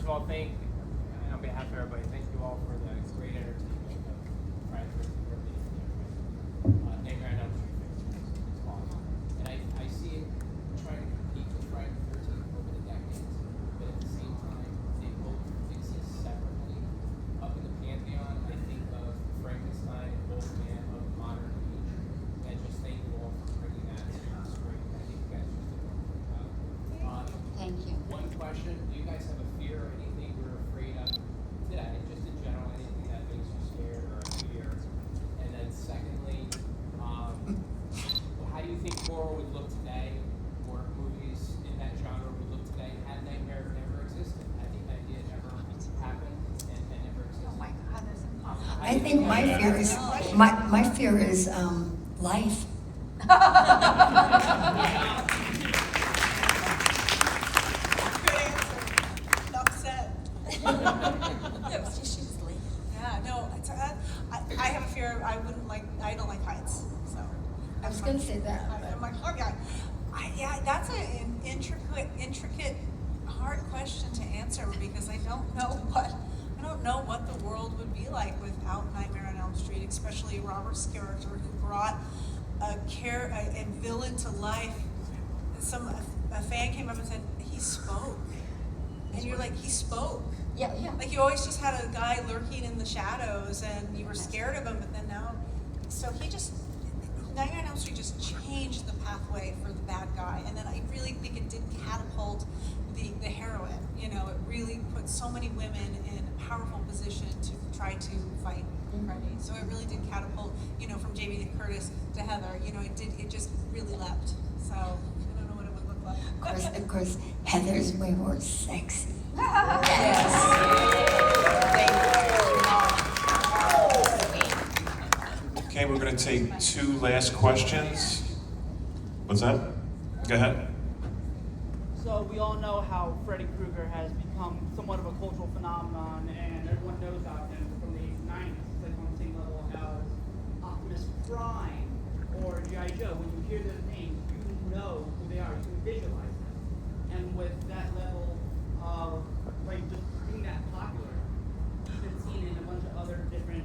first of all, on behalf of everybody, thank you all for the great entertainment of Friday versus Thursday. Nightmare on Elm Street fixtures. It's awesome. And I see it trying to compete with Friday the 13th over the decades, but at the same time, they both exist separately. Up in the Pantheon, I think of Frankenstein and Wolfman of modern age. And just thank you all for bringing that to the screen. I think you guys just did a wonderful job. Thank you. One question, do you guys have a fear or anything you're afraid of today, just in general, anything that makes you scared or a fear? And then secondly, how do you think horror would look today, or movies in that genre would look today, had Nightmare never existed? Had the idea never happened and never existed? Oh my God, that's impossible. I think my fear is life. I have a fear. I don't like heights. So I was going to say that. I'm like, oh yeah, that's an intricate, hard question to answer because I don't know what the world would be like without Nightmare on Elm Street, especially Robert's character who brought a villain to life. A fan came up and said he spoke, and you're like, he spoke. Yeah. Like you always just had a guy lurking in the shadows and you were scared of him, but then now, Nightmare on Elm Street just changed the pathway for the bad guy. And then I really think it did catapult the heroine. It really put so many women in a powerful position to try to fight Freddy. So it really did catapult, from Jamie Lee Curtis to Heather. It just really leapt. So I don't know what it would look like. Of course, Heather's way more sexy. Okay, we're going to take two last questions. What's that? Go ahead. So we all know how Freddy Krueger has become somewhat of a cultural phenomenon, and everyone knows about him from the 90s. It's like on the same level as Optimus Prime or G.I. Joe. When you hear those names, you know who they are. You can visualize them. And with that level of just being that popular, he's been seen in a bunch of other different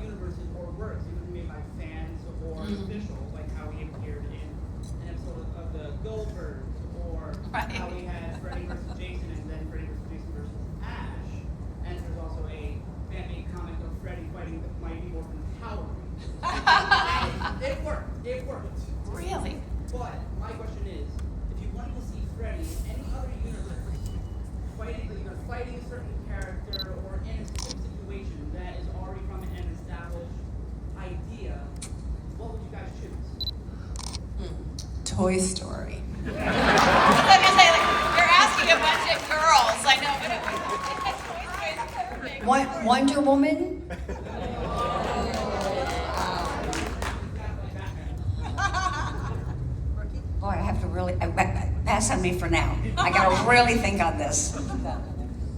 universes or works, either made by fans or officials, like how he appeared in an episode of the Goldbergs, or how we had Freddy vs. Jason and then Freddy vs. Jason vs. Ash. And there's also a fan-made comic of Freddy fighting the Mighty Morphin Power Rangers. It worked. Really? But my question is, if you wanted to see Freddy in any other universe, either fighting a certain character or in a specific situation that is already from an established idea, what would you guys choose? Toy Story. I was gonna say, you're asking a bunch of girls. I know, but Wonder Woman? Boy, I have to really pass on me for now. I gotta really think on this.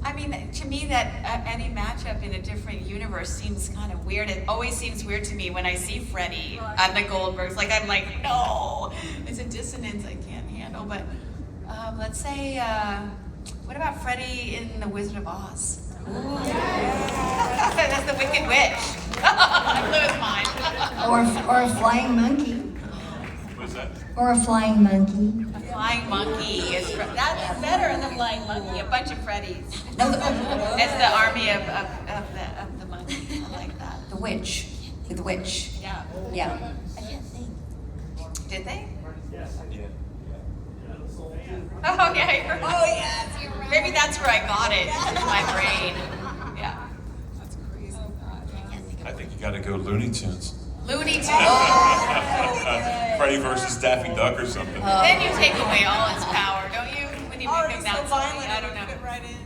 I mean, to me, that any matchup in a different universe seems kind of weird. It always seems weird to me when I see Freddy on the Goldbergs. I'm like, no, it's a dissonance I can't handle. But let's say, what about Freddy in The Wizard of Oz? That's the Wicked Witch. I blew his mind. Or a flying monkey. What is that? Or a flying monkey. Flying monkey is that's better than the flying monkey. A bunch of Freddys. No, It's the army of the monkey. I like that. the witch. The witch. Yeah. Yeah. I can't think. Did they? Yeah. Oh yeah. Oh yes. You're right. Maybe that's where I got it in my brain. Yeah. That's crazy. I think you got to go Looney Tunes. Looney Tunes. Freddy versus Daffy Duck or something. Then you take away all his power, don't you? When you make He's him so that violent. I don't know. Fit right in.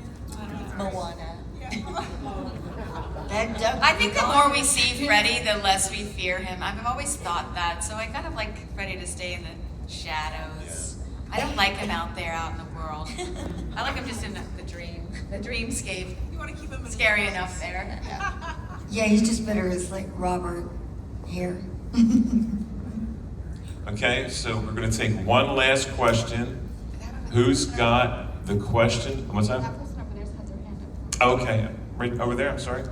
Moana. I think the more we see Freddy, the less we fear him. I've always thought that, so I kind of like Freddy to stay in the shadows. I don't like him out there, out in the world. I like him just in the dreamscape. You want to keep him in Scary enough there. Yeah, he's just better as Robert here. Okay, so we're going to take one last question. Who's got the question? What's that? That person over there has their Okay, right over there, I'm sorry.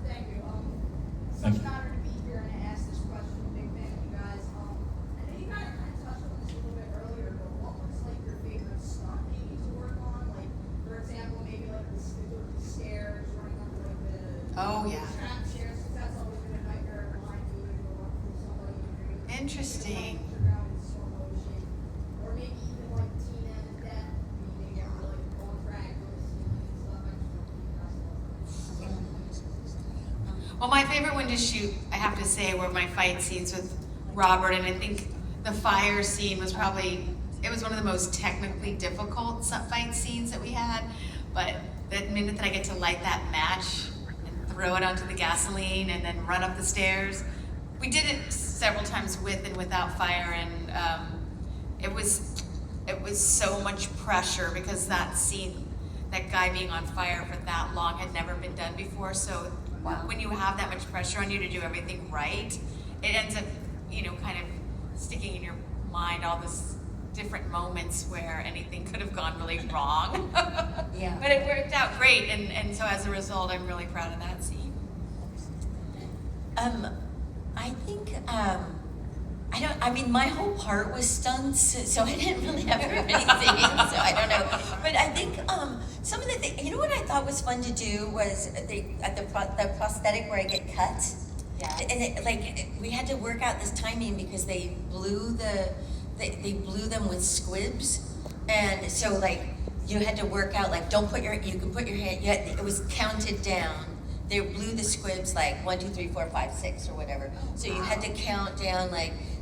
Thank you. Thank Such you. an honor to be here and to ask this question. Big fan of you guys. I know you guys kind of touched on this a little bit earlier, but what was like your favorite stunt maybe to work on? Like, for example, maybe like the stairs, running up like the Oh, yeah. trap stairs. 'Cause that's always been a nightmare of mine to even go up through somebody. Interesting. You're going in slow motion, or maybe even like Teen and Death. They get really on track with the ceiling and stuff. I just want to be impressed. Well, my favorite one to shoot, I have to say, were my fight scenes with Robert, and I think the fire scene was probably, it was one of the most technically difficult fight scenes that we had, but the minute that I get to light that match and throw it onto the gasoline and then run up the stairs, we did it several times with and without fire, and it was so much pressure because that scene, that guy being on fire for that long had never been done before, so Wow. when you have that much pressure on you to do everything right, it ends up, kind of sticking in your mind all these different moments where anything could have gone really wrong. Yeah. But it worked out great, and so as a result, I'm really proud of that scene. I think, I mean, my whole part was stunts, so I didn't really have very many scenes, so I don't know. But I think, some of the things, you know what I thought was fun to do was the prosthetic where I get cut. Yeah. And we had to work out this timing because they blew them with squibs. And so you had to work out, you can put your hand, it was counted down. They blew the squibs 1, 2, 3, 4, 5, 6 or whatever. So you had to count down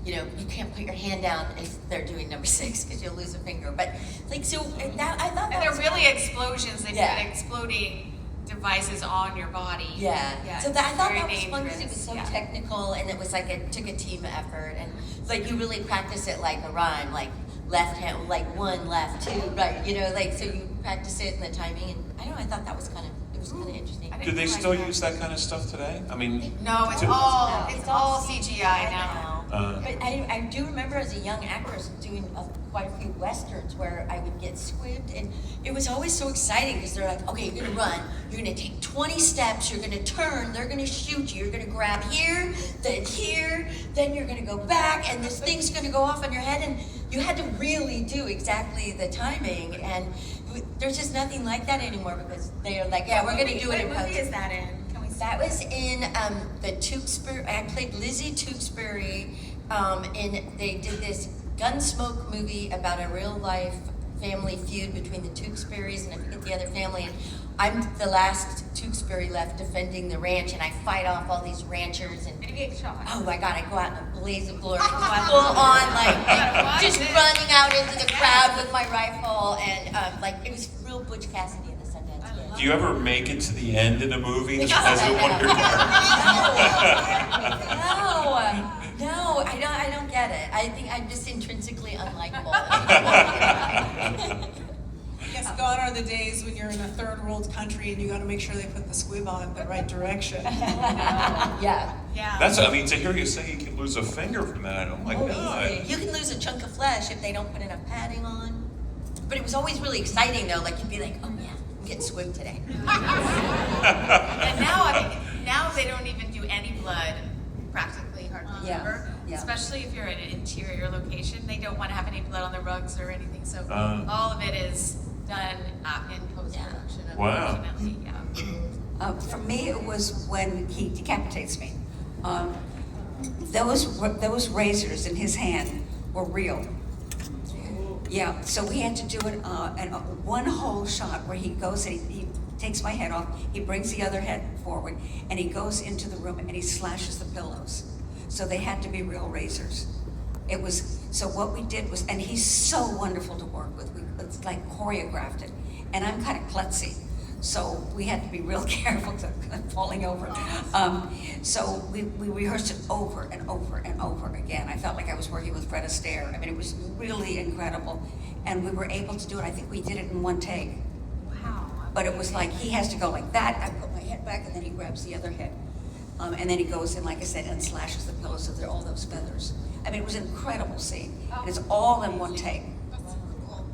you can't put your hand down if they're doing number 6 because you'll lose a finger. But I thought And that they're was really fun. explosions. They Yeah. put exploding devices on your body. Yeah. So it's I thought very that was fun because it was dangerous. so Yeah. technical and it was it took a team effort and you really practice it like a rhyme, left hand, 1, left, 2, right, so you practice it and the timing and I thought that was kind of interesting. I Do didn't they realize still that. use that kind of stuff today? I mean, No, it's To- all CGI now. But I do remember as a young actress doing quite a few westerns where I would get squibbed, and it was always so exciting because they're like, okay, you're gonna run, you're gonna take 20 steps, you're gonna turn, they're gonna shoot you, you're gonna grab here, then you're gonna go back, and this thing's gonna go off on your head, and you had to really do exactly the timing, and there's just nothing like that anymore because they're like, yeah, we're gonna do it in What movie post. is that in? Can we see? That was in the Tewksbury. I played Lizzie Tewksbury, and they did this Gunsmoke movie about a real life family feud between the Tewksburys and I forget the other family. And I'm the last Tewksbury left defending the ranch, and I fight off all these ranchers. And Did you get shot? oh my God, I go out in a blaze of glory, full on watch just it. running out into the crowd with my rifle, and it was real Butch Cassidy in the Sundance Kid. do you ever make it to the end in a movie as I a know. wonder No, I don't get it. I think I'm just intrinsically unlikable. Yes, gone are the days when you're in a third world country and you gotta make sure they put the squib on the right direction. Yeah. Yeah. To hear you say you can lose a finger from that, oh my God. You can lose a chunk of flesh if they don't put enough padding on. But it was always really exciting though. You'd be like, oh yeah, I'm getting squibbed today. And now they don't even do any blood, practically hardly Yeah, ever. yeah. Especially if you're in an interior location, they don't want to have any blood on the rugs or anything. So Uh. all of it is done in post-production. Wow. Unfortunately, yeah. For me, it was when he decapitates me. Those razors in his hand were real. Yeah, so we had to do it one whole shot where he goes and he takes my head off, he brings the other head forward, and he goes into the room and he slashes the pillows. So they had to be real razors. So what we did was, and he's so wonderful to work with, it's choreographed it. And I'm kind of klutzy, so we had to be real careful to falling over. So we rehearsed it over and over and over again. I felt like I was working with Fred Astaire. I mean, it was really incredible. And we were able to do it, I think we did it in one take. Wow. But it was he has to go like that, I put my head back, and then he grabs the other head. And then he goes in, like I said, and slashes the pillow, so there are all those feathers. I mean, it was an incredible scene. And it's all in one take.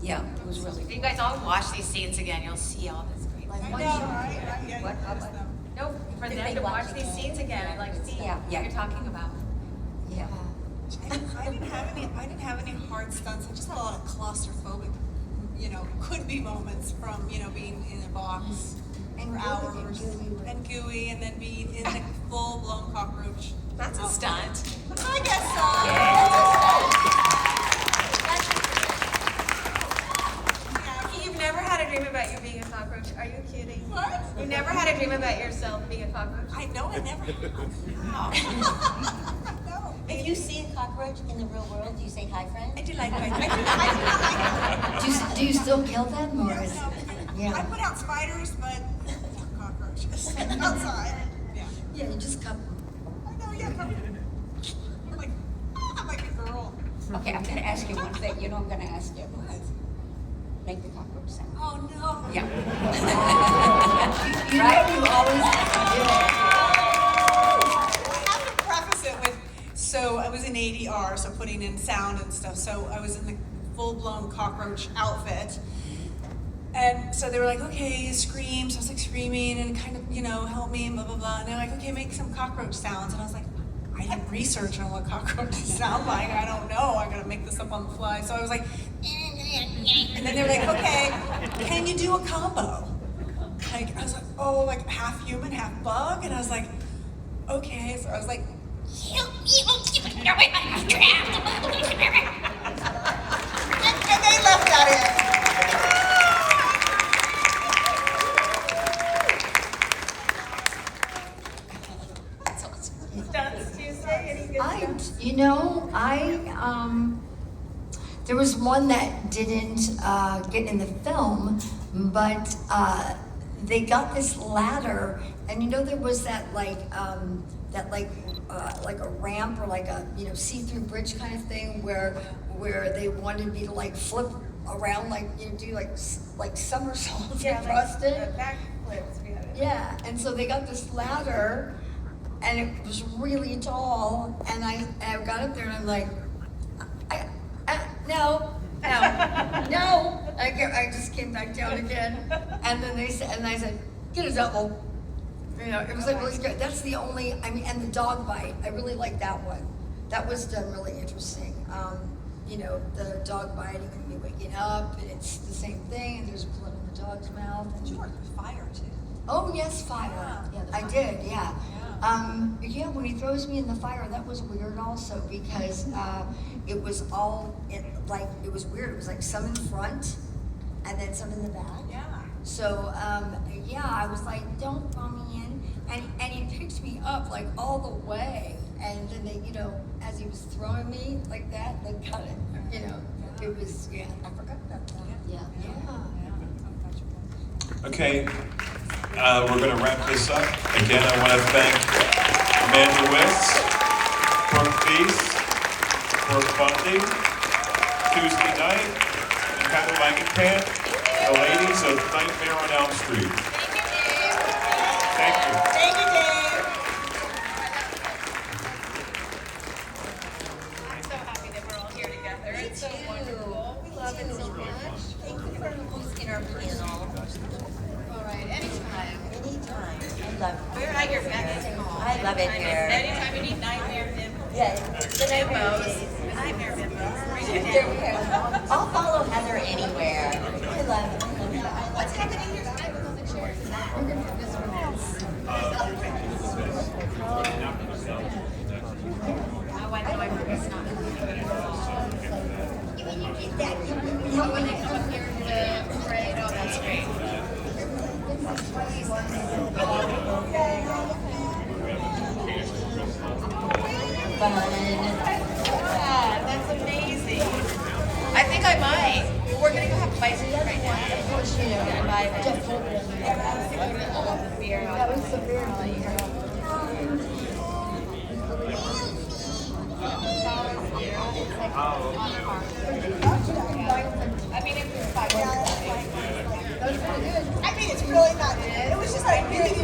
Yeah, it was really If you cool. guys all watch these scenes again, you'll see all this great Like I one know, shot. right? Yeah, What- you what- miss them. No, for Did them they to watch watch it these again? scenes again and like see Yeah, yeah. what you're talking about. Yeah. I didn't have any hard stunts. I just had a lot of claustrophobic, could be moments from, being in a box And for gooey, hours. and gooey. And gooey, and then being in the full-blown cockroach. That's a outfit. stunt. I guess so. Yeah. You've never had a dream about you being a cockroach? Are you kidding? What? You never had a dream about yourself being a cockroach? I know I never have. No. If you see a cockroach in the real world, do you say hi, friend? I do like it. Do you still kill them, or Yeah, is? no, Yeah. I put out spiders, but not cockroaches outside. Yeah. Yeah, you just cut them. I know, yeah. I'm like a girl. Okay, I'm gonna ask you one thing. You know I'm gonna ask you. Make the cockroach sound. Oh, no. Yeah. Right? You always have to do it. I have to preface it with, so I was in ADR, so putting in sound and stuff. So I was in the full-blown cockroach outfit. And so they were like, okay, scream. So I was like screaming and kind of, help me and blah, blah, blah. And they're like, okay, make some cockroach sounds. And I was like, I didn't research on what cockroaches sound like. I don't know. I gotta make this up on the fly. So I was like, and then they were like, okay, can you do a combo? Like, I was like, oh, like half human, half bug? And I was like, okay. So I was like, and they left that in. Stunts Tuesday? Any good stunts? There was one that didn't get in the film, but they got this ladder, and there was that like a ramp or like a see-through bridge kind of thing where they wanted me to like flip around, like do like somersaults across it. Backflips. Yeah, and so they got this ladder, and it was really tall, and I got up there, and I'm like, no. I just came back down again, and then I said, get a double. It was like really good. That's the only, and the dog bite, I really like that one. That was done really interesting. The dog biting and me waking up, and it's the same thing, and there's blood in the dog's mouth. And You worked with fire, too. Oh, yes, fire. Yeah, the I fire. did, yeah. When he throws me in the fire, that was weird also, because it was it was weird. It was like some in front and then some in the back. Yeah. So, I was like, don't throw me in. And he picked me up like all the way. And then they, as he was throwing me like that, they cut it. It was, I forgot about that. Yeah. Okay, we're going to wrap this up. Again, I want to thank Amanda Witz, Brooke Feast, Brooke Bundy, Tuesday night, and Heather Langenkamp, the ladies of Nightmare on Elm Street. Thank you. Thank you, Dave. I'm so happy that we're all here together. It's so wonderful. We love it so much. Thank you for hosting our panel. All right, anytime. Anytime. I love it. We're at your beck and call. I love it here. Anytime you need nightmare bimbos. Yeah, the Bimbos. Nightmare bimbos. Bring it There in. we go. I'll follow Heather anywhere. I love it. What's happening here tonight with all the chairs? Is that we're gonna do this one? Oh, I know, I forgot it's not. Oh, when they come here to parade, oh, that's great. Fun. Yeah, that's amazing. I think I might. We're gonna go have bicycles right now. Of course you know. Gonna buy them. Beer. That was the beer. I mean, it's 5 I mean, it's really not. It was just like really, really